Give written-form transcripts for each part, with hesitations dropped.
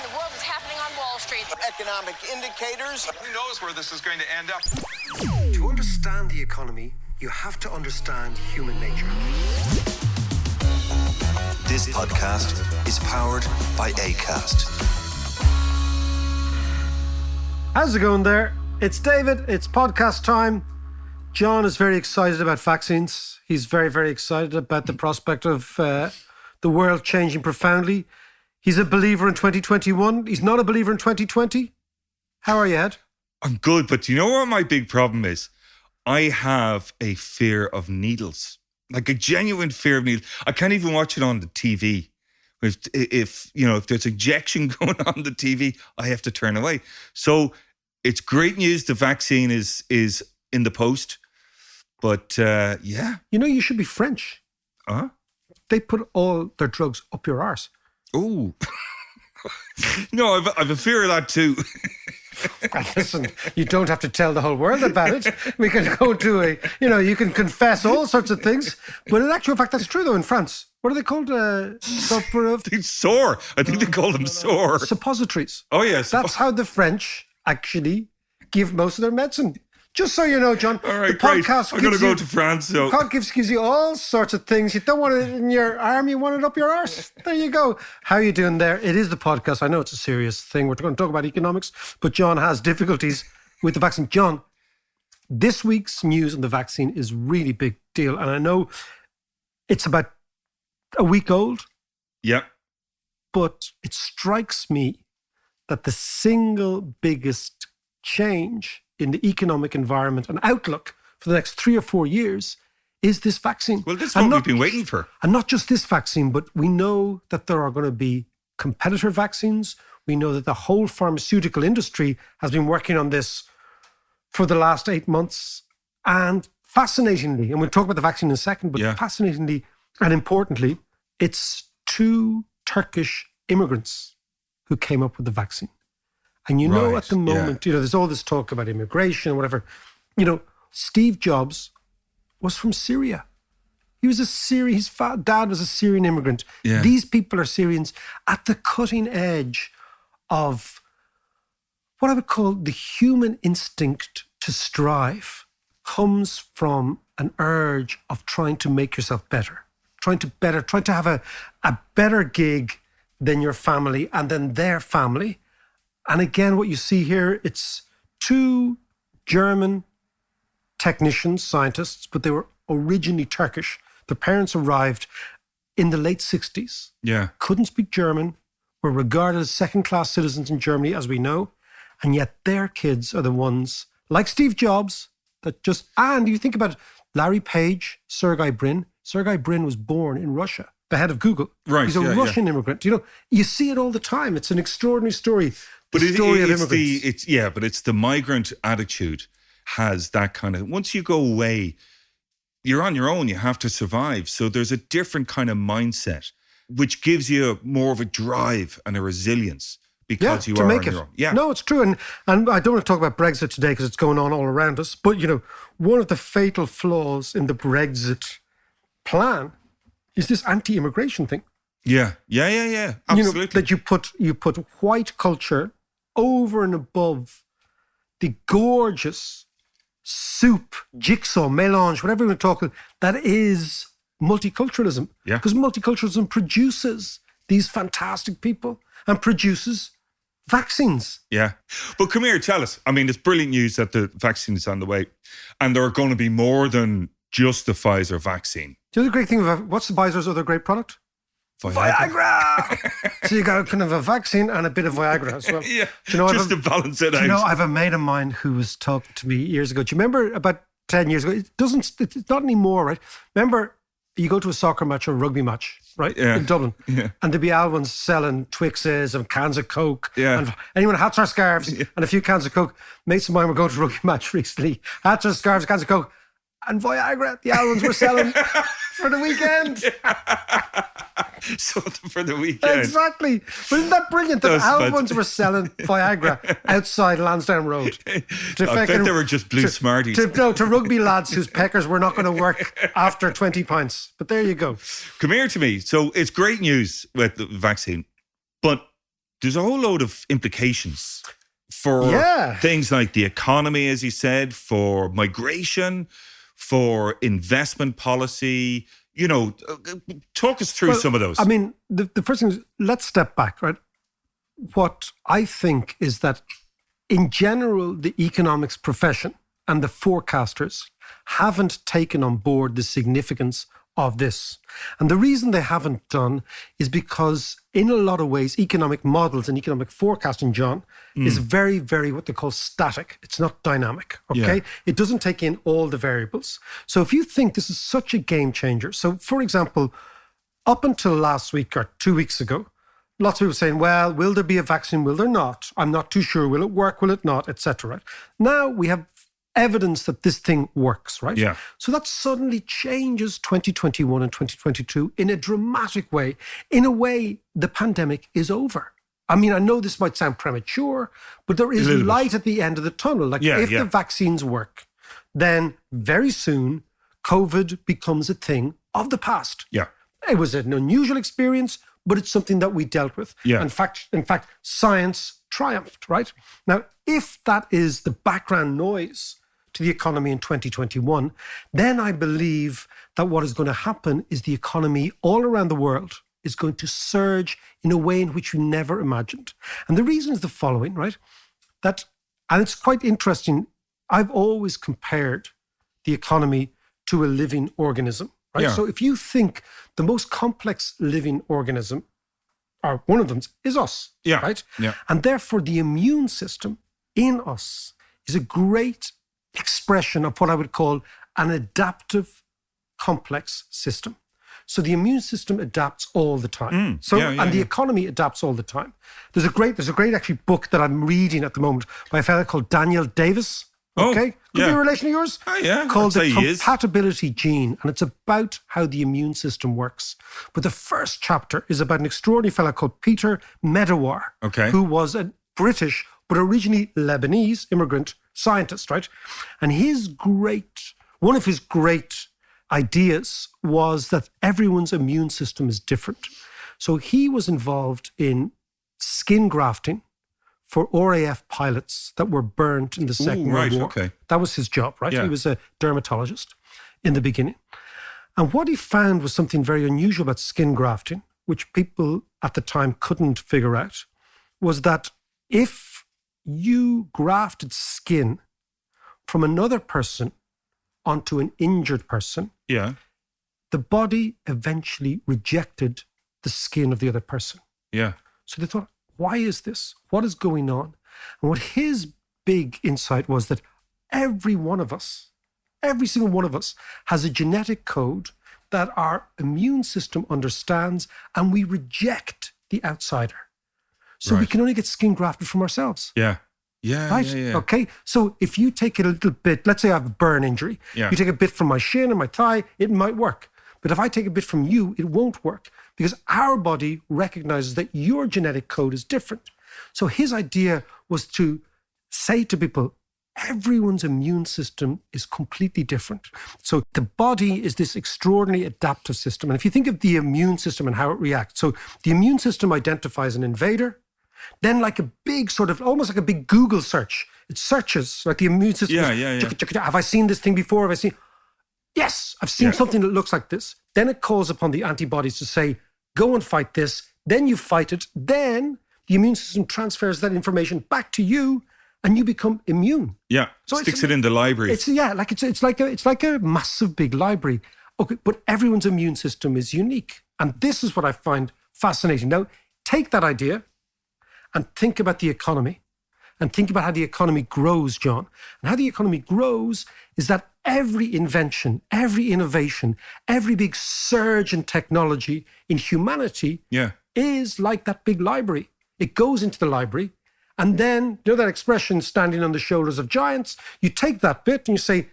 in the world is happening on Wall Street. Economic indicators. Who knows where this is going to end up? To understand the economy, you have to understand human nature. This podcast is powered by Acast. How's it going there? It's David. It's podcast time. John is very excited about vaccines. He's very, very excited about the prospect of the world changing profoundly. He's a believer in 2021. He's not a believer in 2020. How are you, Ed? I'm good, but you know what my big problem is? I have a fear of needles, like a genuine fear of needles. I can't even watch it on the TV. If there's injection going on the TV, I have to turn away. So it's great news. The vaccine is in the post, but yeah. You know, you should be French. Huh? They put all their drugs up your arse. Oh, no, I've a fear of that too. Listen, you don't have to tell the whole world about it. We can go to you can confess all sorts of things. But in actual fact, that's true though in France. What are they called? Sore. I think they call them sore. Suppositories. Oh, yes. That's how the French actually give most of their medicine. Just so you know, John. All right, the podcast great. I'm going to go to France. So. The podcast gives you all sorts of things. You don't want it in your arm, you want it up your arse. There you go. How are you doing there? It is the podcast. I know it's a serious thing. We're going to talk about economics, but John has difficulties with the vaccine. John, this week's news on the vaccine is really big deal. And I know it's about a week old. Yeah. But it strikes me that the single biggest change in the economic environment and outlook for the next 3 or 4 years is this vaccine. Well, this is what we've been waiting for. And not just this vaccine, but we know that there are going to be competitor vaccines. We know that the whole pharmaceutical industry has been working on this for the last 8 months. And fascinatingly, and we'll talk about the vaccine in a second, but fascinatingly and importantly, it's 2 Turkish immigrants who came up with the vaccine. And you know, at the moment, there's all this talk about immigration and whatever. Steve Jobs was from Syria. He was his dad was a Syrian immigrant. Yeah. These people are Syrians at the cutting edge of what I would call the human instinct to strive comes from an urge of trying to make yourself better, trying to have a better gig than your family and then their family. And again, what you see here, it's 2 German technicians, scientists, but they were originally Turkish. Their parents arrived in the late 60s. Yeah. Couldn't speak German, were regarded as second-class citizens in Germany, as we know. And yet their kids are the ones, like Steve Jobs, that just... And you think about Larry Page, Sergey Brin. Sergey Brin was born in Russia, the head of Google. Right. He's a Russian immigrant. You see it all the time. It's an extraordinary story. But it's the migrant attitude has that kind of, once you go away, you're on your own, you have to survive. So there's a different kind of mindset, which gives you more of a drive and a resilience because you are on your own. Yeah. No, it's true. And I don't want to talk about Brexit today because it's going on all around us. But, one of the fatal flaws in the Brexit plan is this anti-immigration thing. Yeah. Absolutely. That you put white culture over and above the gorgeous soup, jigsaw, mélange, whatever we're talking, that is multiculturalism. Yeah. Because multiculturalism produces these fantastic people and produces vaccines. Yeah. But come here, tell us. I mean, it's brilliant news that the vaccine is on the way. And there are going to be more than just the Pfizer vaccine. The other great thing about what's Pfizer's other great product? Viagra! So you got kind of a vaccine and a bit of Viagra as well. Yeah, just to balance it out. I have a mate of mine who was talking to me years ago. Do you remember about 10 years ago? It's not anymore, right? Remember, you go to a soccer match or a rugby match, right? Yeah. In Dublin. Yeah. And there'd be Alwyn's selling Twixes and cans of Coke. Yeah. And anyone hats or scarves and a few cans of Coke. Mates of mine were going to a rugby match recently. Hats or scarves, cans of Coke. And Viagra, the Alwyn's were selling for the weekend. Something for the weekend. Exactly. But isn't that brilliant that Alwyn's were selling Viagra outside Lansdowne Road? I bet they were just blue Smarties. To rugby lads whose peckers were not going to work after 20 pints. But there you go. Come here to me. So it's great news with the vaccine. But there's a whole load of implications for things like the economy, as you said, for migration, for investment policy. You know, talk us through some of those. I mean, the first thing is, let's step back, right? What I think is that in general, the economics profession and the forecasters haven't taken on board the significance of this. And the reason they haven't done is because in a lot of ways, economic models and economic forecasting, John, is very, very what they call static. It's not dynamic, okay? Yeah. It doesn't take in all the variables. So if you think this is such a game changer, so for example, up until last week or 2 weeks ago, lots of people saying, well, will there be a vaccine? Will there not? I'm not too sure. Will it work? Will it not? Etc. Right? Now we have evidence that this thing works, right? Yeah. So that suddenly changes 2021 and 2022 in a dramatic way. In a way, the pandemic is over. I mean, I know this might sound premature, but there is light at the end of the tunnel. Like if the vaccines work, then very soon COVID becomes a thing of the past. Yeah. It was an unusual experience, but it's something that we dealt with. Yeah. In fact, science triumphed, right? Now, if that is the background noise to the economy in 2021, then I believe that what is going to happen is the economy all around the world is going to surge in a way in which you never imagined. And the reason is the following, right? And it's quite interesting. I've always compared the economy to a living organism, right? Yeah. So if you think the most complex living organism, or one of them, is us, right? Yeah. And therefore the immune system in us is a great expression of what I would call an adaptive complex system. So the immune system adapts all the time. The economy adapts all the time. There's a great actually book that I'm reading at the moment by a fellow called Daniel Davis. Okay, could be a relation of yours. Oh yeah, called the compatibility gene, and it's about how the immune system works. But the first chapter is about an extraordinary fellow called Peter Medawar, who was a British but originally Lebanese immigrant scientist, right? And one of his great ideas was that everyone's immune system is different. So he was involved in skin grafting for RAF pilots that were burnt in the Second World War. Okay. That was his job, right? Yeah. He was a dermatologist in the beginning. And what he found was something very unusual about skin grafting, which people at the time couldn't figure out, was that if you grafted skin from another person onto an injured person, the body eventually rejected the skin of the other person. Yeah. So they thought, why is this? What is going on? And what his big insight was that every one of us, every single one of us, has a genetic code that our immune system understands, and we reject the outsider. So we can only get skin grafted from ourselves. Yeah. Yeah. Right? Yeah. Okay. So if you take it a little bit, let's say I have a burn injury. Yeah. You take a bit from my shin and my thigh, it might work. But if I take a bit from you, it won't work, because our body recognizes that your genetic code is different. So his idea was to say to people, everyone's immune system is completely different. So the body is this extraordinary adaptive system. And if you think of the immune system and how it reacts, so the immune system identifies an invader, then like a big sort of, almost like a big Google search, it searches, like the immune system. Have I seen this thing before? Have I seen... Yes, I've seen something that looks like this. Then it calls upon the antibodies to say, go and fight this. Then you fight it. Then the immune system transfers that information back to you, and you become immune. Yeah, so sticks it in the library. It's like a massive big library. Okay, but everyone's immune system is unique, and this is what I find fascinating. Now, take that idea and think about the economy, and think about how the economy grows, John. And how the economy grows is that every invention, every innovation, every big surge in technology in humanity is like that big library. It goes into the library, and then, you know that expression, standing on the shoulders of giants? You take that bit and you say,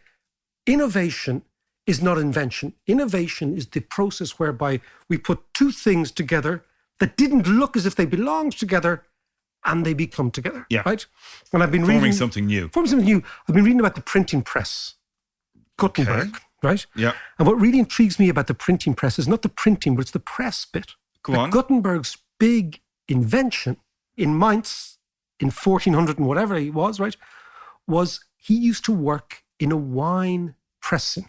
innovation is not invention. Innovation is the process whereby we put two things together that didn't look as if they belonged together, and they become together, right? And I've been forming something new. I've been reading about the printing press, Gutenberg, right? Yeah. And what really intrigues me about the printing press is not the printing, but it's the press bit. Go on. Gutenberg's big invention in Mainz in 1400 and whatever he was, right, was he used to work in a wine pressing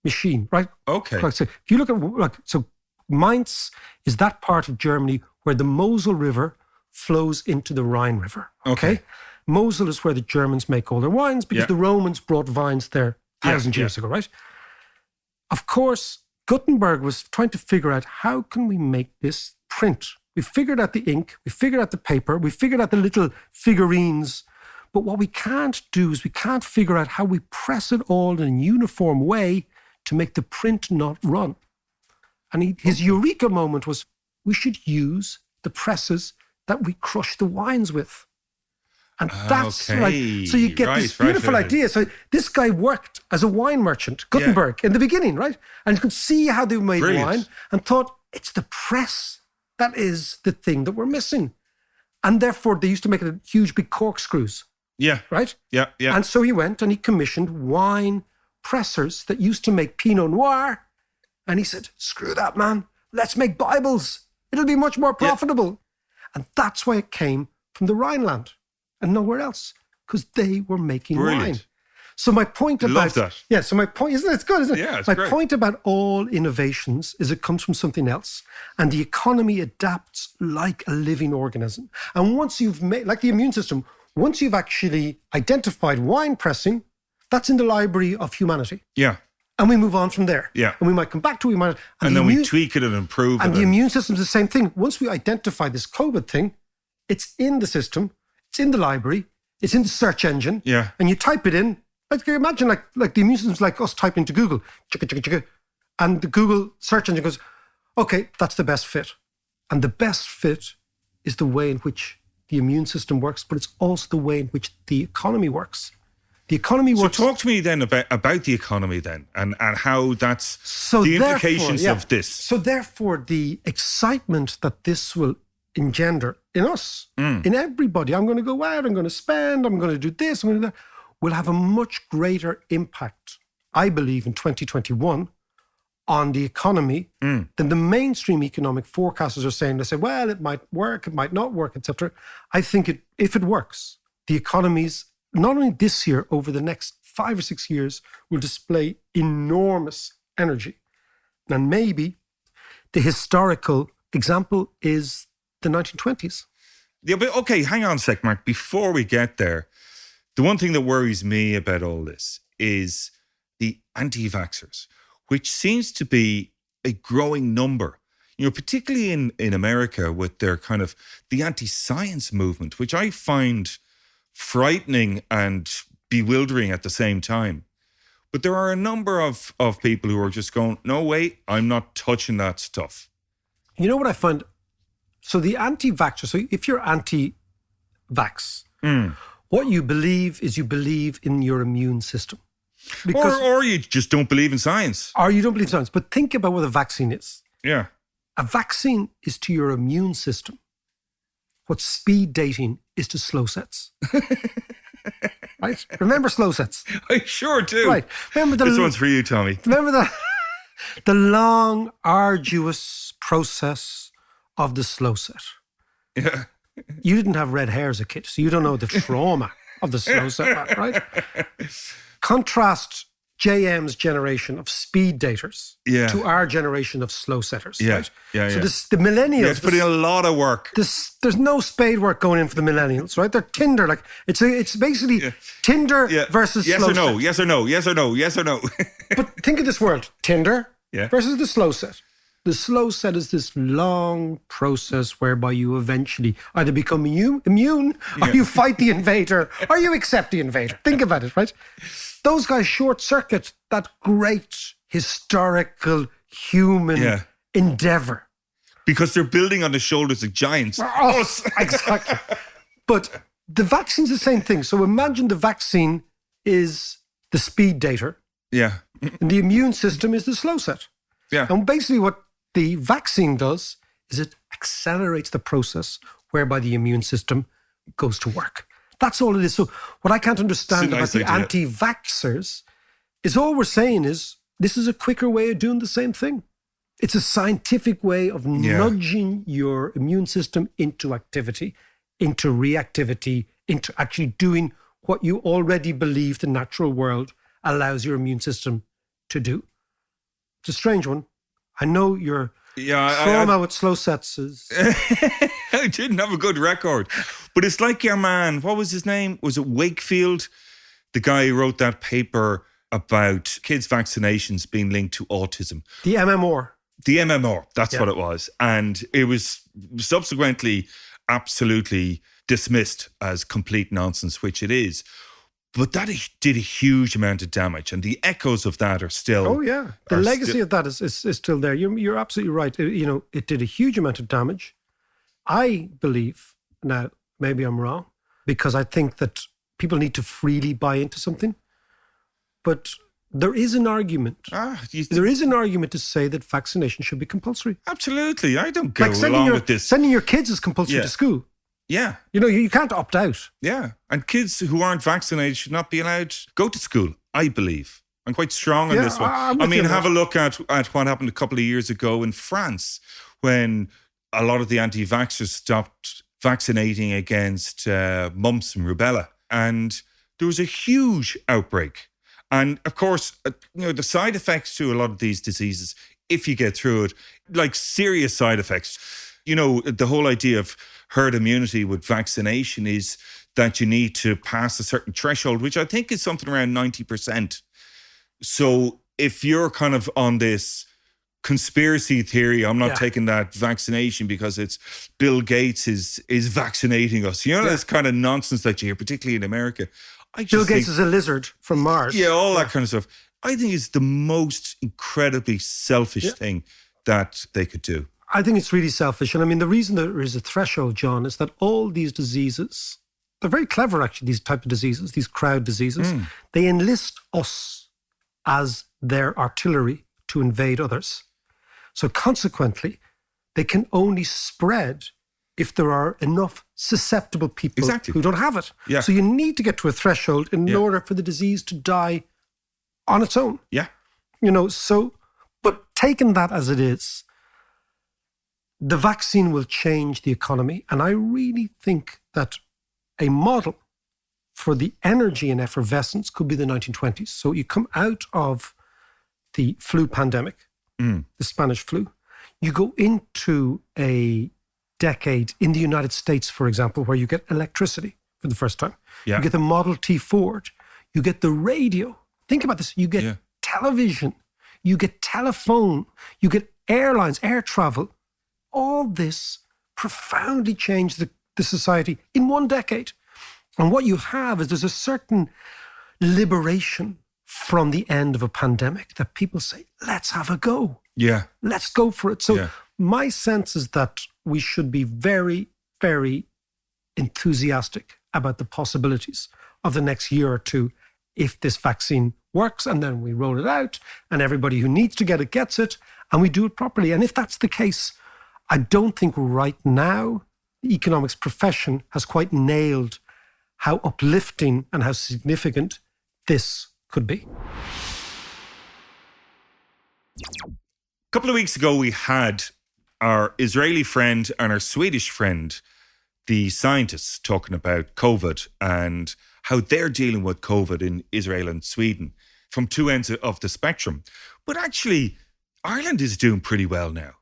machine, right? Okay. So if you look at, so Mainz is that part of Germany where the Mosel River flows into the Rhine River. Okay. Mosel is where the Germans make all their wines because the Romans brought vines there thousands of years ago, right? Of course, Gutenberg was trying to figure out how can we make this print. We figured out the ink, we figured out the paper, we figured out the little figurines. But what we can't do is we can't figure out how we press it all in a uniform way to make the print not run. And his eureka moment was, we should use the presses that we crush the wines with. And that's right. So you get this beautiful idea. So this guy worked as a wine merchant, Gutenberg, in the beginning, right? And you could see how they made wine and thought, it's the press that is the thing that we're missing. And therefore, they used to make it huge big corkscrews. Yeah. Right? Yeah. And so he went and he commissioned wine pressers that used to make Pinot Noir. And he said, screw that, man. Let's make Bibles. It'll be much more profitable. And that's why it came from the Rhineland and nowhere else, because they were making wine. So my point about... Love that. Yeah, so my point... Isn't it? It's good, isn't it? Yeah, it's my great. point about all innovations is it comes from something else. And the economy adapts like a living organism. And once you've made... Like the immune system, once you've actually identified wine pressing, that's in the library of humanity. Yeah. And we move on from there. Yeah. And we might come back to humanity. And then we tweak it and improve it. And the immune system's the same thing. Once we identify this COVID thing, it's in the system, it's in the library, it's in the search engine. Yeah. And you type it in. Like imagine like the immune system's like us typing into Google. Chicka, chicka, chicka. And the Google search engine goes, okay, that's the best fit. And the best fit is the way in which the immune system works, but it's also the way in which the economy works. The economy works. So talk to me then about the economy then and how that's the implications of this. So therefore, the excitement that this will engender in us, in everybody, I'm going to go out, I'm going to spend, I'm going to do this, I'm going to do that, will have a much greater impact, I believe, in 2021 on the economy than the mainstream economic forecasters are saying. They say, well, it might work, it might not work, etc. I think if it works, the economies, not only this year, over the next 5 or 6 years, will display enormous energy. And maybe the historical example is the 1920s. Yeah, but okay, hang on a sec, Mark. Before we get there, the one thing that worries me about all this is the anti-vaxxers, which seems to be a growing number. You know, particularly in America with their kind of the anti-science movement, which I find frightening and bewildering at the same time. But there are a number of people who are just going, no, wait, I'm not touching that stuff. You know what I find? So the anti-vaxxer, so if you're anti-vax, what you believe is you believe in your immune system. Or you just don't believe in science. Or you don't believe in science. But think about what a vaccine is. Yeah. A vaccine is to your immune system what speed dating is to slow sets. Right? Remember slow sets? I sure do. Right. Remember this one's for you, Tommy. Remember the long, arduous process of the slow set. Yeah. You didn't have red hair as a kid, so you don't know the trauma of the slow set, right? Contrast JM's generation of speed daters to our generation of slow setters. Yeah. Right? Yeah. So the millennials. You have to put in a lot of work. There's no spade work going in for the millennials, right? They're Tinder. Like it's basically Tinder versus slow set. Yes or no. Yes or no. Yes or no. But think of this world: Tinder versus the slow set. The slow set is this long process whereby you eventually either become immune or you fight the invader or you accept the invader. Think about it, right? Those guys short circuit that great historical human endeavor. Because they're building on the shoulders of giants. Us. Exactly. But the vaccine's the same thing. So imagine the vaccine is the speed dater. Yeah. And the immune system is the slow set. Yeah. And basically what the vaccine does is it accelerates the process whereby the immune system goes to work. That's all it is. So what I can't understand about the anti-vaxxers is all we're saying is this is a quicker way of doing the same thing. It's a scientific way of nudging your immune system into activity. into reactivity, into actually doing what you already believe the natural world allows your immune system to do. It's a strange one. I know your trauma with slow sets is... I didn't have a good record. But it's like your man, what was his name? Was it Wakefield? The guy who wrote that paper about kids' vaccinations being linked to autism. The MMR. The MMR, that's what it was. And it was subsequently absolutely dismissed as complete nonsense, which it is. But that did a huge amount of damage. And the echoes of that are still... Oh, yeah. The legacy of that is still there. You're absolutely right. It did a huge amount of damage. I believe, now, maybe I'm wrong, because I think that people need to freely buy into something. But there is an argument. There is an argument to say that vaccination should be compulsory. Absolutely. I don't go along with this. Sending your kids is compulsory to school. Yeah. You can't opt out. Yeah. And kids who aren't vaccinated should not be allowed to go to school, I believe. I'm quite strong on this one. I mean, have a look at what happened a couple of years ago in France when a lot of the anti-vaxxers stopped vaccinating against mumps and rubella. And there was a huge outbreak. And of course, the side effects to a lot of these diseases, if you get through it, like serious side effects, the whole idea of herd immunity with vaccination is that you need to pass a certain threshold, which I think is something around 90%. So if you're kind of on this conspiracy theory, I'm not taking that vaccination because it's Bill Gates is vaccinating us. This kind of nonsense that you hear, particularly in America. Bill Gates is a lizard from Mars. Yeah, all that kind of stuff. I think it's the most incredibly selfish thing that they could do. I think it's really selfish. And I mean, the reason there is a threshold, John, is that all these diseases, they're very clever, actually, these type of diseases, these crowd diseases. They enlist us as their artillery to invade others. So consequently, they can only spread if there are enough susceptible people who don't have it. Yeah. So you need to get to a threshold in order for the disease to die on its own. Yeah. But taking that as it is, the vaccine will change the economy. And I really think that a model for the energy and effervescence could be the 1920s. So you come out of the flu pandemic, the Spanish flu, you go into a decade in the United States, for example, where you get electricity for the first time. Yeah. You get the Model T Ford. You get the radio. Think about this. You get television. You get telephone. You get airlines, air travel. All this profoundly changed the society in one decade. And what you have is there's a certain liberation from the end of a pandemic that people say, let's have a go. Yeah. Let's go for it. So my sense is that we should be very, very enthusiastic about the possibilities of the next year or two if this vaccine works, and then we roll it out and everybody who needs to get it gets it and we do it properly. And if that's the case, I don't think right now the economics profession has quite nailed how uplifting and how significant this could be. A couple of weeks ago, we had our Israeli friend and our Swedish friend, the scientists, talking about COVID and how they're dealing with COVID in Israel and Sweden from two ends of the spectrum. But actually, Ireland is doing pretty well now.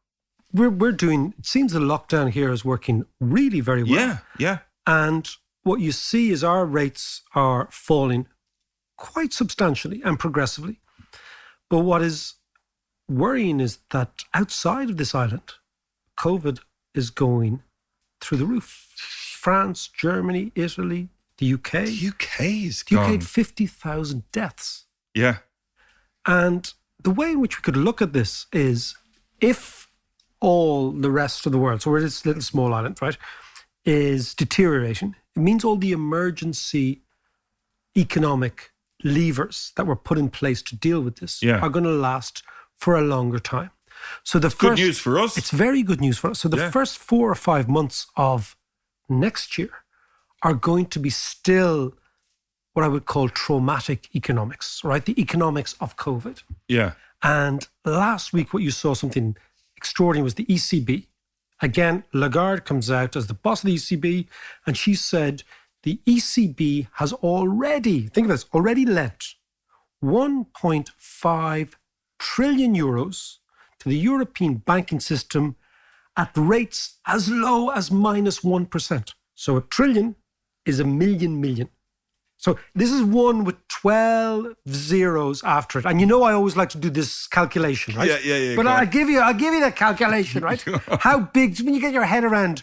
We're doing, it seems the lockdown here is working really very well. Yeah. And what you see is our rates are falling quite substantially and progressively. But what is worrying is that outside of this island, COVID is going through the roof. France, Germany, Italy, the UK. The UK is the gone. UK had 50,000 deaths. Yeah. And the way in which we could look at this is if all the rest of the world, so we're this little small island, right, is deteriorating, it means all the emergency economic levers that were put in place to deal with this are going to last for a longer time. So good news for us. It's very good news for us. So the first 4 or 5 months of next year are going to be still what I would call traumatic economics, right? The economics of COVID. Yeah. And last week, what you saw something extraordinary was the ECB Again, Lagarde comes out as the boss of the ECB, and she said the ECB has already, think of this, already lent 1.5 trillion euros to the European banking system at rates as low as minus 1%. So a trillion is a million. So this is one with 12 zeros after it. And you know I always like to do this calculation, right? Yeah. But I'll give you the calculation, right? How big, when you get your head around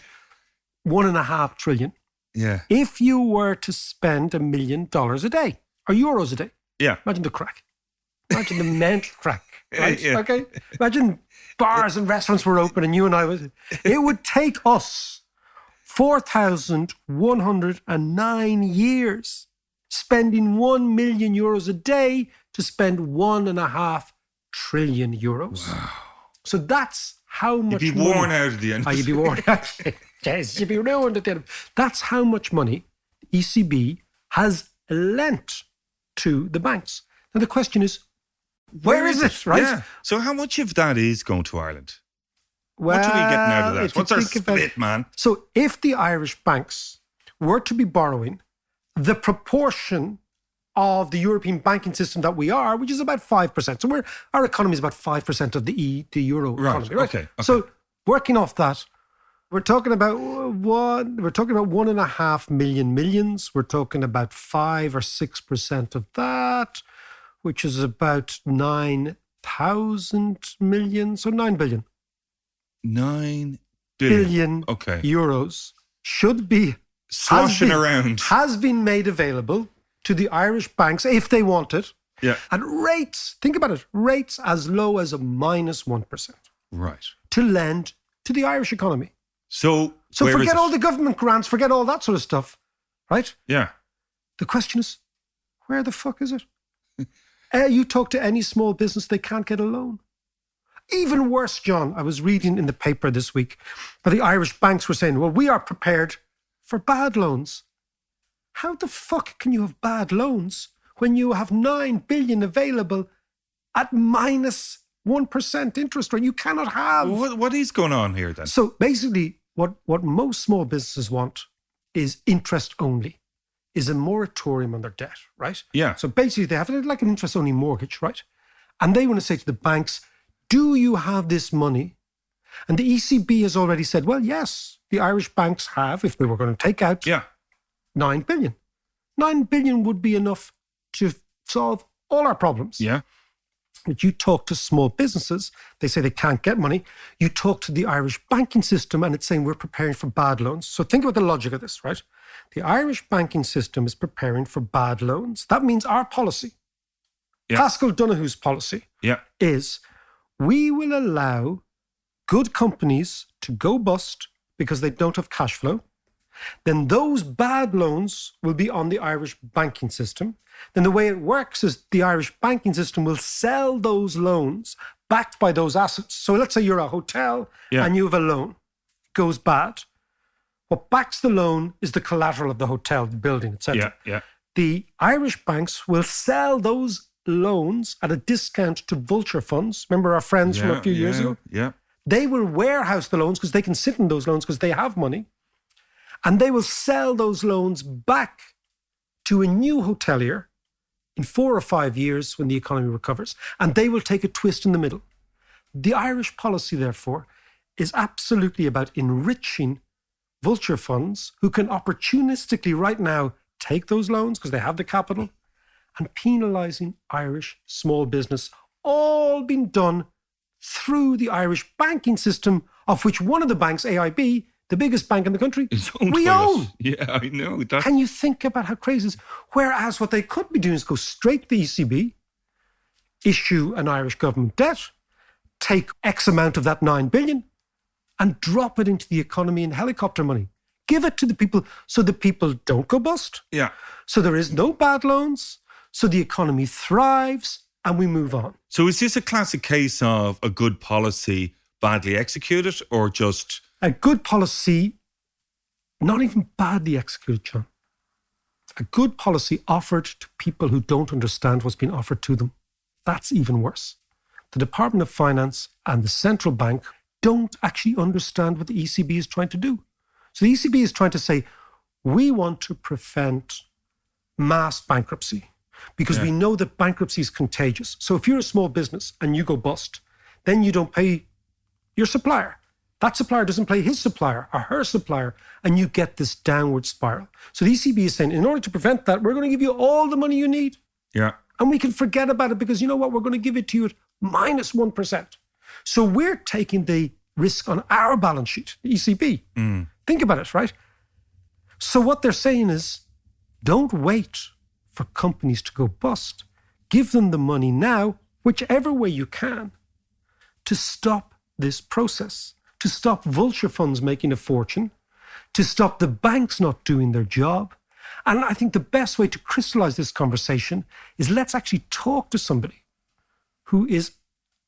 1.5 trillion, Yeah. if you were to spend $1 million a day, or euros a day, Yeah. imagine the crack. Imagine the mental crack, right? Yeah. Okay? Imagine bars and restaurants were open and you and I was... It would take us 4,109 years spending 1 million euros a day to spend 1.5 trillion euros. Wow. So that's how much You'd be worn out at the end. You'd be worn out. Yes, you'd be ruined at the end. That's how much money the ECB has lent to the banks. Now the question is, where is it, right? Yeah. So how much of that is going to Ireland? Well, what are we getting out of that? if you What's our think about- split, man? So if the Irish banks were to be borrowing the proportion of the European banking system that we are, which is about 5%. So our economy is about 5% of the euro economy, right? Okay. So working off that, we're talking about 1.5 million millions. We're talking about 5 or 6% of that, which is about 9,000 million. So 9 billion. 9 billion okay. euros should be sloshing around. Has been made available to the Irish banks if they want it. Yeah. At rates, think about it, rates as low as a minus 1%. Right. To lend to the Irish economy. So forget all the government grants, forget all that sort of stuff, right? Yeah. The question is, where the fuck is it? You talk to any small business, they can't get a loan. Even worse, John, I was reading in the paper this week that the Irish banks were saying, well, we are prepared for bad loans. How the fuck can you have bad loans when you have 9 billion available at minus 1% interest rate? You cannot have. What is going on here then? So basically, what most small businesses want is interest only, is a moratorium on their debt, right? Yeah. So basically, they have like an interest only mortgage, right? And they want to say to the banks, do you have this money? And the ECB has already said, well, yes, the Irish banks have, if they were going to take out 9 billion. 9 billion would be enough to solve all our problems. Yeah. But you talk to small businesses, they say they can't get money. You talk to the Irish banking system and it's saying we're preparing for bad loans. So think about the logic of this, right? The Irish banking system is preparing for bad loans. That means our policy, Pascal Donoghue's policy, is we will allow good companies to go bust because they don't have cash flow. Then those bad loans will be on the Irish banking system. Then the way it works is the Irish banking system will sell those loans backed by those assets. So let's say you're a hotel and you have a loan. It goes bad. What backs the loan is the collateral of the hotel, the building, etc. The Irish banks will sell those loans at a discount to vulture funds. Remember our friends from a few years ago? Yeah. They will warehouse the loans because they can sit in those loans because they have money. And they will sell those loans back to a new hotelier in 4 or 5 years when the economy recovers. And they will take a twist in the middle. The Irish policy, therefore, is absolutely about enriching vulture funds who can opportunistically right now take those loans because they have the capital, and penalising Irish small business, all being done through the Irish banking system, of which one of the banks, AIB, the biggest bank in the country, we own. Yeah, I know. Can you think about how crazy it is? Whereas what they could be doing is go straight to the ECB, issue an Irish government debt, take X amount of that 9 billion and drop it into the economy in helicopter money. Give it to the people so the people don't go bust. Yeah. So there is no bad loans. So the economy thrives and we move on. So is this a classic case of a good policy badly executed or just... A good policy, not even badly executed, John. A good policy offered to people who don't understand what's been offered to them. That's even worse. The Department of Finance and the central bank don't actually understand what the ECB is trying to do. So the ECB is trying to say, we want to prevent mass bankruptcy because we know that bankruptcy is contagious. So if you're a small business and you go bust, then you don't pay your supplier. That supplier doesn't pay his supplier or her supplier, and you get this downward spiral. So the ECB is saying, in order to prevent that, we're going to give you all the money you need. Yeah. And we can forget about it because you know what? We're going to give it to you at minus 1%. So we're taking the risk on our balance sheet, the ECB. Think about it, right? So what they're saying is, don't wait for companies to go bust. Give them the money now, whichever way you can, to stop this process, to stop vulture funds making a fortune, to stop the banks not doing their job. And I think the best way to crystallize this conversation is let's actually talk to somebody who is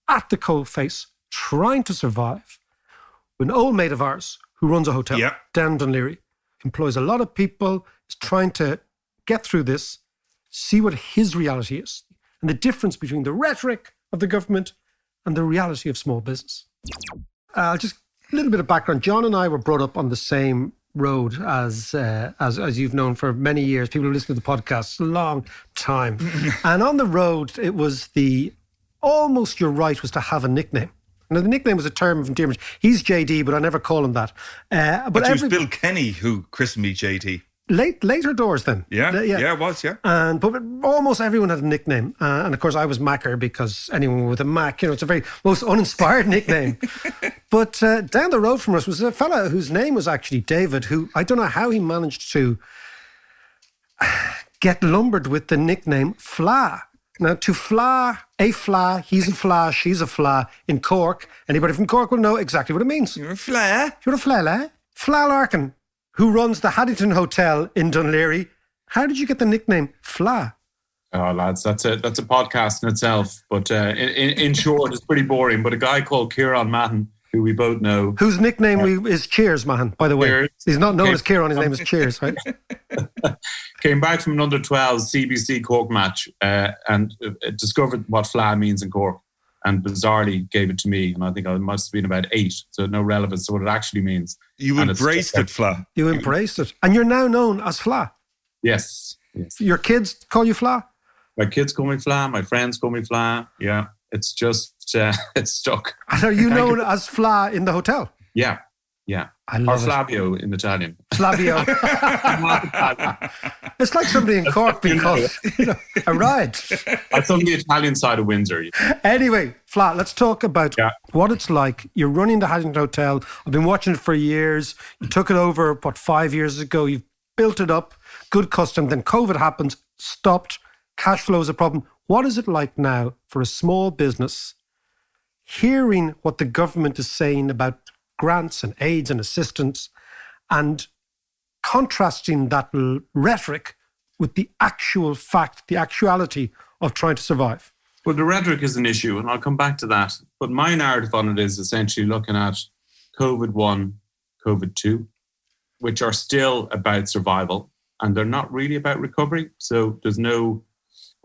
at the coalface trying to survive. An old mate of ours who runs a hotel down Dunleary, employs a lot of people, is trying to get through this, see what his reality is, and the difference between the rhetoric of the government and the reality of small business. Just a little bit of background. John and I were brought up on the same road as you've known for many years. People who listen to the podcast a long time. And on the road, it was almost your right was to have a nickname. Now, the nickname was a term of endearment. He's JD, but I never call him that. But it was Bill Kenny who christened me JD. Later doors then. Yeah, it was, yeah. But almost everyone had a nickname. And of course, I was Macker because anyone with a Mac, it's a very most uninspired nickname. But down the road from us was a fella whose name was actually David, who I don't know how he managed to get lumbered with the nickname Fla. Now, to fla, a fla, he's a fla, she's a fla in Cork. Anybody from Cork will know exactly what it means. You're a fla. You're a fla, Fla Larkin, who runs the Haddington Hotel in Dunleary. How did you get the nickname Fla? Oh, lads, that's a podcast in itself. But in short, it's pretty boring. But a guy called Kieran Mahon, who we both know. Whose nickname is Cheers, Mahon, by the way. Cheers. He's not known as Kieran, his name is Cheers, right? Came back from an under-12 CBC Cork match and discovered what Fla means in Cork, and bizarrely gave it to me. And I think I must have been about 8, so no relevance to what it actually means. You embraced it, Fla. You embraced it. And you're now known as Fla. Yes. Your kids call you Fla? My kids call me Fla. My friends call me Fla. Yeah. It's just, it's stuck. And are you known as Fla in the hotel? Yeah. Or Flavio in Italian. Flavio. It's like somebody in Cork being called a ride. That's on the Italian side of Windsor. Anyway, Fla, let's talk about what it's like. You're running the Haddington Hotel. I've been watching it for years. You took it over, 5 years ago. You've built it up. Good custom. Then COVID happens, stopped. Cash flow is a problem. What is it like now for a small business hearing what the government is saying about grants and aids and assistance and contrasting that rhetoric with the actual fact, the actuality of trying to survive? Well, the rhetoric is an issue, and I'll come back to that. But my narrative on it is essentially looking at COVID-1, COVID-2, which are still about survival, and they're not really about recovery. So there's no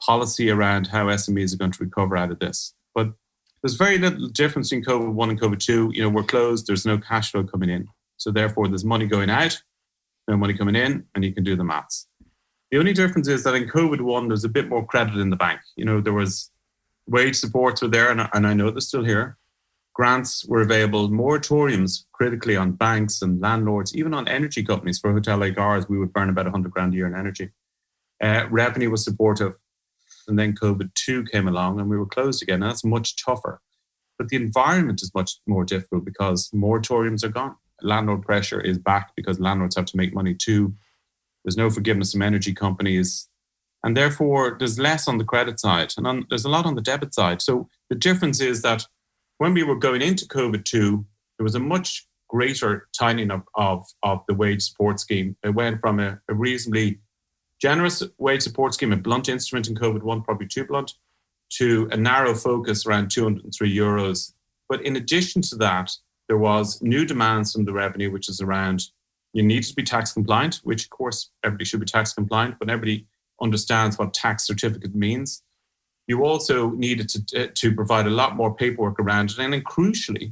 policy around how SMEs are going to recover out of this. But there's very little difference in COVID-1 and COVID-2. We're closed. There's no cash flow coming in. So therefore, there's money going out, no money coming in, and you can do the maths. The only difference is that in COVID-1, there's a bit more credit in the bank. There was wage supports were there, and I know they're still here. Grants were available, moratoriums critically on banks and landlords, even on energy companies. For a hotel like ours, we would burn about 100 grand a year in energy. Revenue was supportive. And then COVID-2 came along and we were closed again. And that's much tougher. But the environment is much more difficult because moratoriums are gone. Landlord pressure is back because landlords have to make money too. There's no forgiveness from energy companies. And therefore, there's less on the credit side and there's a lot on the debit side. So the difference is that when we were going into COVID-2, there was a much greater tightening of the wage support scheme. It went from a reasonably generous wage support scheme, a blunt instrument in COVID-1, probably too blunt, to a narrow focus around €203. But in addition to that, there was new demands from the revenue, which is around you need to be tax compliant, which of course everybody should be tax compliant, but everybody understands what tax certificate means. You also needed to provide a lot more paperwork around it. And then crucially,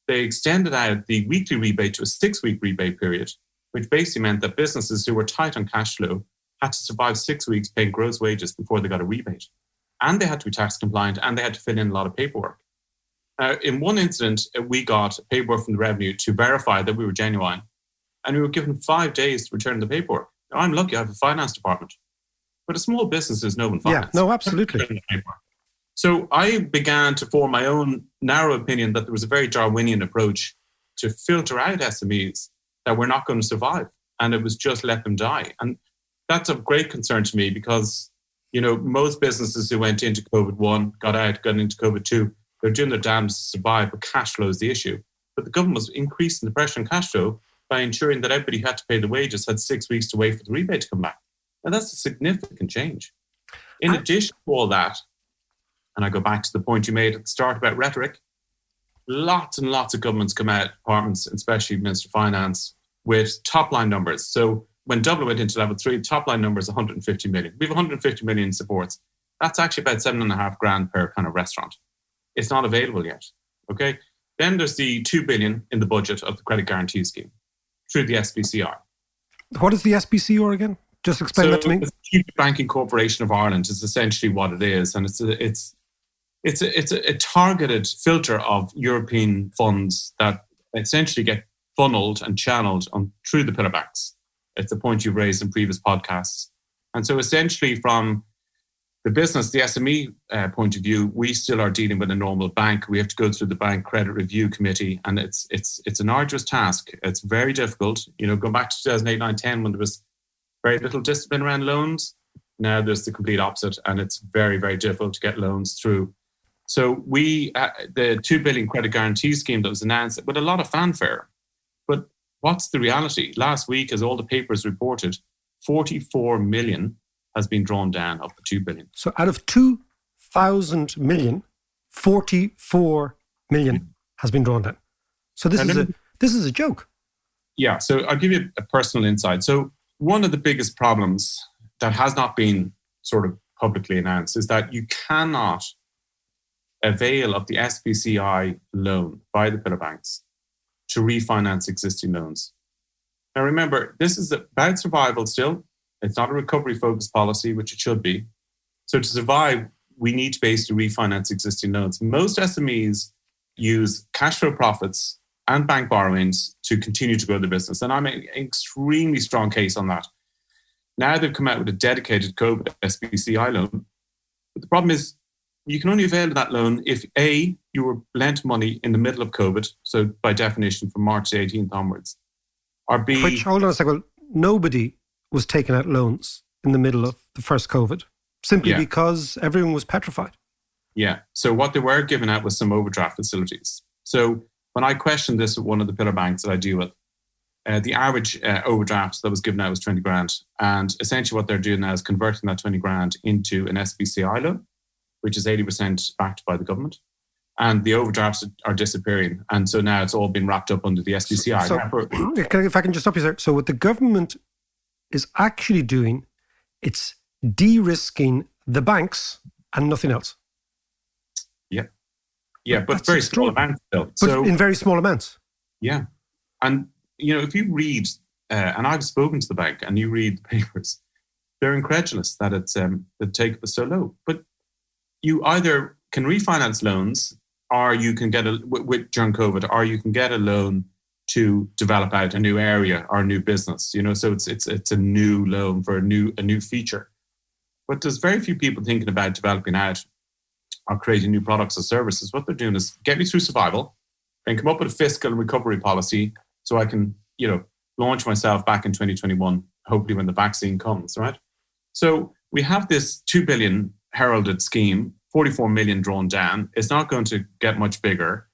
they extended out the weekly rebate to a 6-week rebate period, which basically meant that businesses who were tight on cash flow had to survive 6 weeks paying gross wages before they got a rebate. And they had to be tax compliant, and they had to fill in a lot of paperwork. In one incident, we got paperwork from the revenue to verify that we were genuine, and we were given 5 days to return the paperwork. Now, I'm lucky I have a finance department, but a small business is no one finance. Yeah, no, absolutely. So I began to form my own narrow opinion that there was a very Darwinian approach to filter out SMEs that were not going to survive, and it was just let them die. And that's of great concern to me because, most businesses who went into COVID-1, got into COVID-2, they're doing their damnedest to survive, but cash flow is the issue. But the government was increasing the pressure on cash flow by ensuring that everybody who had to pay the wages had 6 weeks to wait for the rebate to come back. And that's a significant change. In addition to all that, and I go back to the point you made at the start about rhetoric, lots and lots of governments come out, departments, especially Minister of Finance, with top-line numbers. So when Dublin went into level 3, the top-line number is 150 million. We have 150 million supports. That's actually about $7,500 per kind of restaurant. It's not available yet, okay? Then there's the 2 billion in the budget of the credit guarantee scheme through the SBCR. What is the SBCR again? Just explain that to me. The Strategic Banking Corporation of Ireland is essentially what it is, and it's a targeted filter of European funds that essentially get funneled and channeled through the pillar banks. It's the point you've raised in previous podcasts. And so essentially from the business, the SME point of view, we still are dealing with a normal bank. We have to go through the bank credit review committee, and it's an arduous task. It's very difficult. Going back to 2008, 9, 10, when there was very little discipline around loans, now there's the complete opposite, and it's very, very difficult to get loans through. So the 2 billion credit guarantee scheme that was announced with a lot of fanfare. But what's the reality? Last week, as all the papers reported, 44 million has been drawn down of the 2 billion. So out of 2,000 million, 44 million has been drawn down. So this is a joke. Yeah, so I'll give you a personal insight. So one of the biggest problems that has not been sort of publicly announced is that you cannot avail of the SBCI loan by the pillar banks to refinance existing loans. Now remember, this is about survival still. It's not a recovery-focused policy, which it should be. So to survive, we need to basically refinance existing loans. Most SMEs use cash flow profits and bank borrowings to continue to grow the business. And I'm an extremely strong case on that. Now they've come out with a dedicated COVID SBCI loan. But the problem is you can only avail of that loan if A, you were lent money in the middle of COVID, so by definition from March the 18th onwards, or B... Which, hold on a second, nobody was taking out loans in the middle of the first COVID, simply because everyone was petrified. Yeah, so what they were giving out was some overdraft facilities. So when I questioned this with one of the pillar banks that I deal with, the average overdraft that was given out was 20 grand. And essentially what they're doing now is converting that 20 grand into an SBCI loan, which is 80% backed by the government. And the overdrafts are disappearing. And so now it's all been wrapped up under the SBCI. So, if I can just stop you there. So what the government is actually doing, it's de-risking the banks and nothing else. Yeah. Yeah, but very small amounts still. But in very small amounts. Yeah. And, if you read, and I've spoken to the bank and you read the papers, they're incredulous that the take-up is so low. But you either can refinance loans or you can get during COVID, or you can get a loan to develop out a new area or a new business, so it's a new loan for a new feature. But there's very few people thinking about developing out or creating new products or services. What they're doing is get me through survival, then come up with a fiscal and recovery policy so I can, launch myself back in 2021, hopefully when the vaccine comes, right? So we have this 2 billion heralded scheme, 44 million drawn down. It's not going to get much bigger.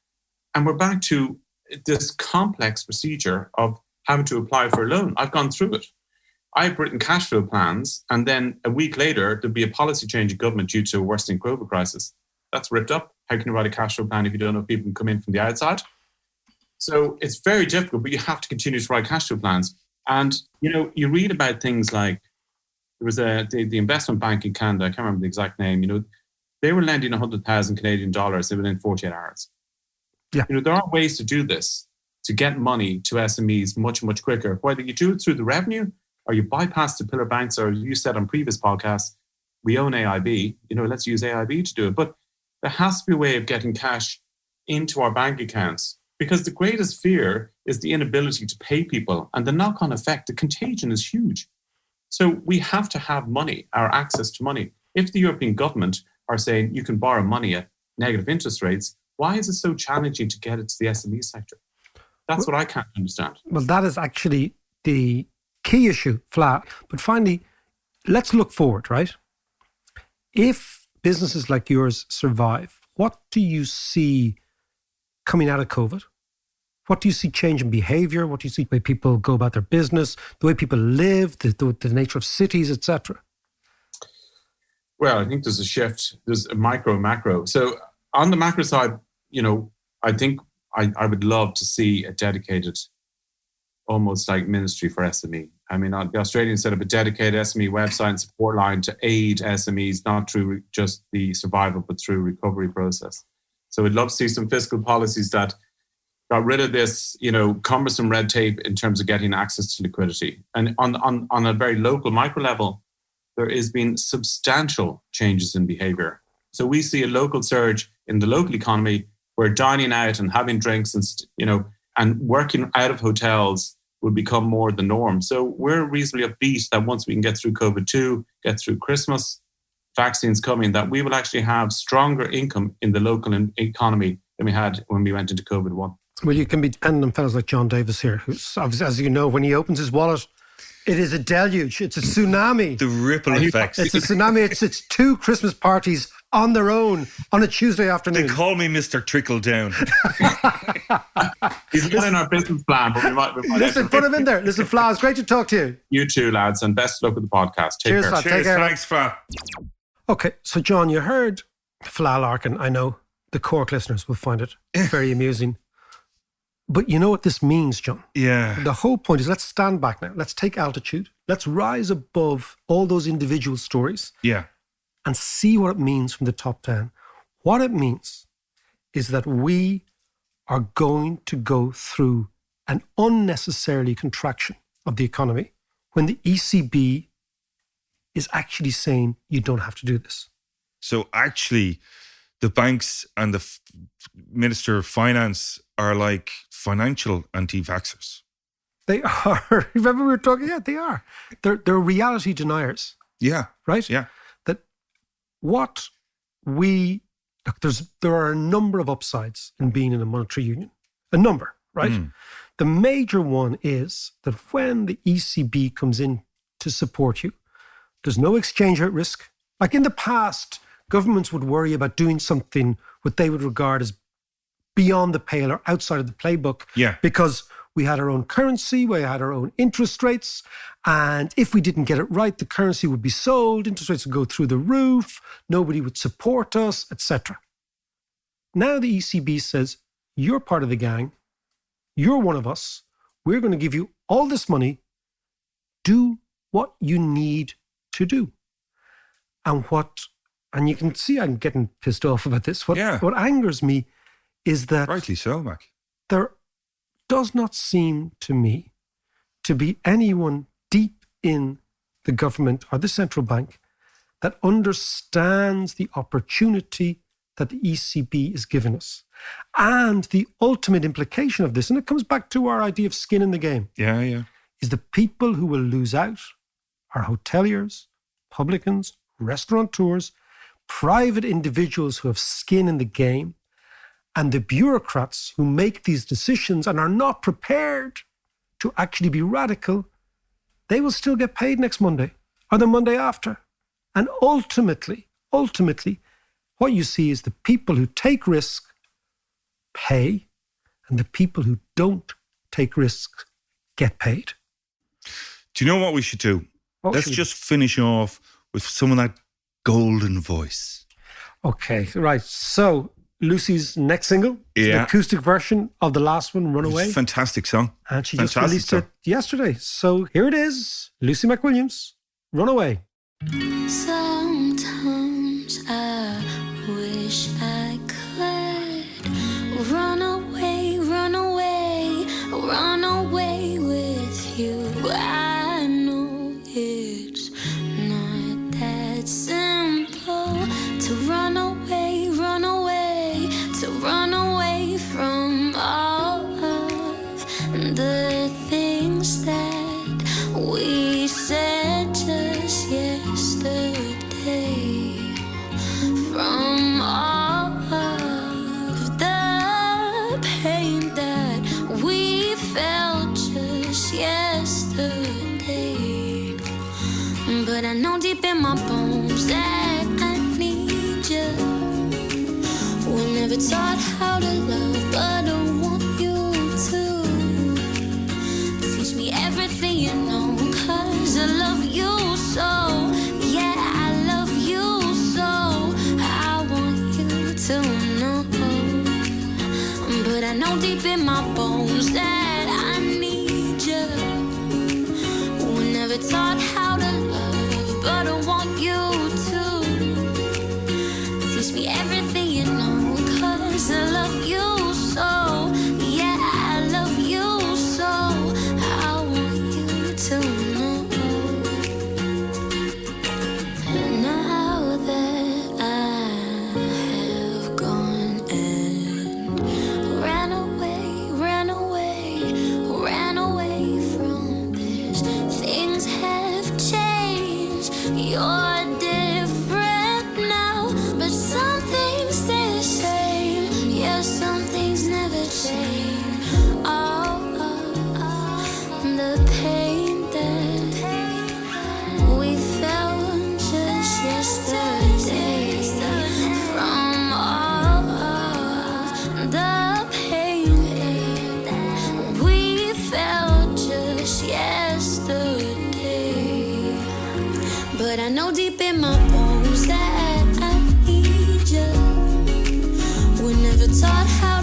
And we're back to this complex procedure of having to apply for a loan. I've gone through it. I've written cash flow plans, and then a week later, there'll be a policy change in government due to a worsening COVID crisis. That's ripped up. How can you write a cash flow plan if you don't know if people can come in from the outside? So it's very difficult, but you have to continue to write cash flow plans. And, you read about things like, there was the investment bank in Canada, I can't remember the exact name, they were lending 100,000 Canadian dollars within 48 hours. Yeah. There are ways to do this, to get money to SMEs much, much quicker. Whether you do it through the revenue or you bypass the pillar banks, or you said on previous podcasts, we own AIB, let's use AIB to do it. But there has to be a way of getting cash into our bank accounts, because the greatest fear is the inability to pay people, and the knock-on effect, the contagion is huge. So we have to have money, our access to money. If the European government are saying you can borrow money at negative interest rates, why is it so challenging to get it to the SME sector? That's what I can't understand. Well, that is actually the key issue, flat. But finally, let's look forward, right? If businesses like yours survive, what do you see coming out of COVID? What do you see change in behavior? What do you see the way people go about their business, the way people live, the nature of cities, etc.? Well, I think there's a shift. There's a micro, macro. So on the macro side, I think I would love to see a dedicated, almost like ministry for SME. I mean, the Australians set up a dedicated SME website and support line to aid SMEs, not through just the survival, but through recovery process. So we'd love to see some fiscal policies that got rid of this, cumbersome red tape in terms of getting access to liquidity. And on a very local micro level, there has been substantial changes in behavior. So we see a local surge in the local economy where dining out and having drinks and working out of hotels will become more the norm. So we're reasonably upbeat that once we can get through COVID-2, get through Christmas, vaccines coming, that we will actually have stronger income in the local economy than we had when we went into COVID-1. Well, you can be dependent on fellows like John Davis here, who's, as you know, when he opens his wallet, it is a deluge. It's a tsunami. The ripple effects. It's a tsunami. It's 2 Christmas parties on their own on a Tuesday afternoon. They call me Mr. Trickle Down. He's not in our business plan, but we might Listen, put him in there. Listen, Fla, it's great to talk to you. You too, lads, and best of luck with the podcast. Cheers, care. Fla. Take care. Thanks, Fla. Okay, so John, you heard Fla Larkin. I know the Cork listeners will find it very amusing. But you know what this means, John? Yeah. The whole point is, let's stand back now. Let's take altitude. Let's rise above all those individual stories. Yeah. And see what it means from the top down. What it means is that we are going to go through an unnecessarily contraction of the economy when the ECB is actually saying you don't have to do this. So actually, the banks and the Minister of Finance are like financial anti-vaxxers. They are. Remember we were talking? Yeah, they are. They're reality deniers. Yeah. Right? Yeah. That what there are a number of upsides in being in a monetary union. A number, right? The major one is that when the ECB comes in to support you, there's no exchange rate risk. Like in the past, governments would worry about doing something what they would regard as beyond the pale or outside of the playbook. Yeah. Because we had our own currency, we had our own interest rates, and if we didn't get it right, the currency would be sold, interest rates would go through the roof, nobody would support us, etc. Now the ECB says, you're part of the gang, you're one of us, we're going to give you all this money, do what you need to do. And you can see I'm getting pissed off about this. What angers me is that Rightly so, Mac. there does not seem to me to be anyone deep in the government or the central bank that understands the opportunity that the ECB is giving us and the ultimate implication of this. And it comes back to our idea of skin in the game. Yeah. Is the people who will lose out are hoteliers, publicans, restaurateurs, private individuals who have skin in the game, and the bureaucrats who make these decisions and are not prepared to actually be radical. They will still get paid next Monday or the Monday after. And ultimately, what you see is the people who take risk pay, and the people who don't take risks get paid. Do you know what we should do? Let's just finish off with some of that golden voice. Okay, right. So Lucy's next single is the acoustic version of the last one, Runaway. Fantastic song. And she just released it yesterday. So here it is, Lucy McWilliams, Runaway. Sometimes I wish I could run away know deep in my bones that I need you. We're never taught how to love, but I want you to. Teach me everything you know, 'cause I love you so. Yeah, I love you so. I want you to know. But I know deep in my bones that I need you. We're never taught how to love, but I want you to. Teach me everything you know, 'cause I love you so. Yeah, I love you so. I want you to know. Now that I have gone and ran away from this. Things have changed. You're different now, but some things stay the same. Yeah, some things never change. Oh, the pain that we felt just yesterday. From all the pain that we felt just yesterday. But I know deep in my bones that I need you. We're never taught how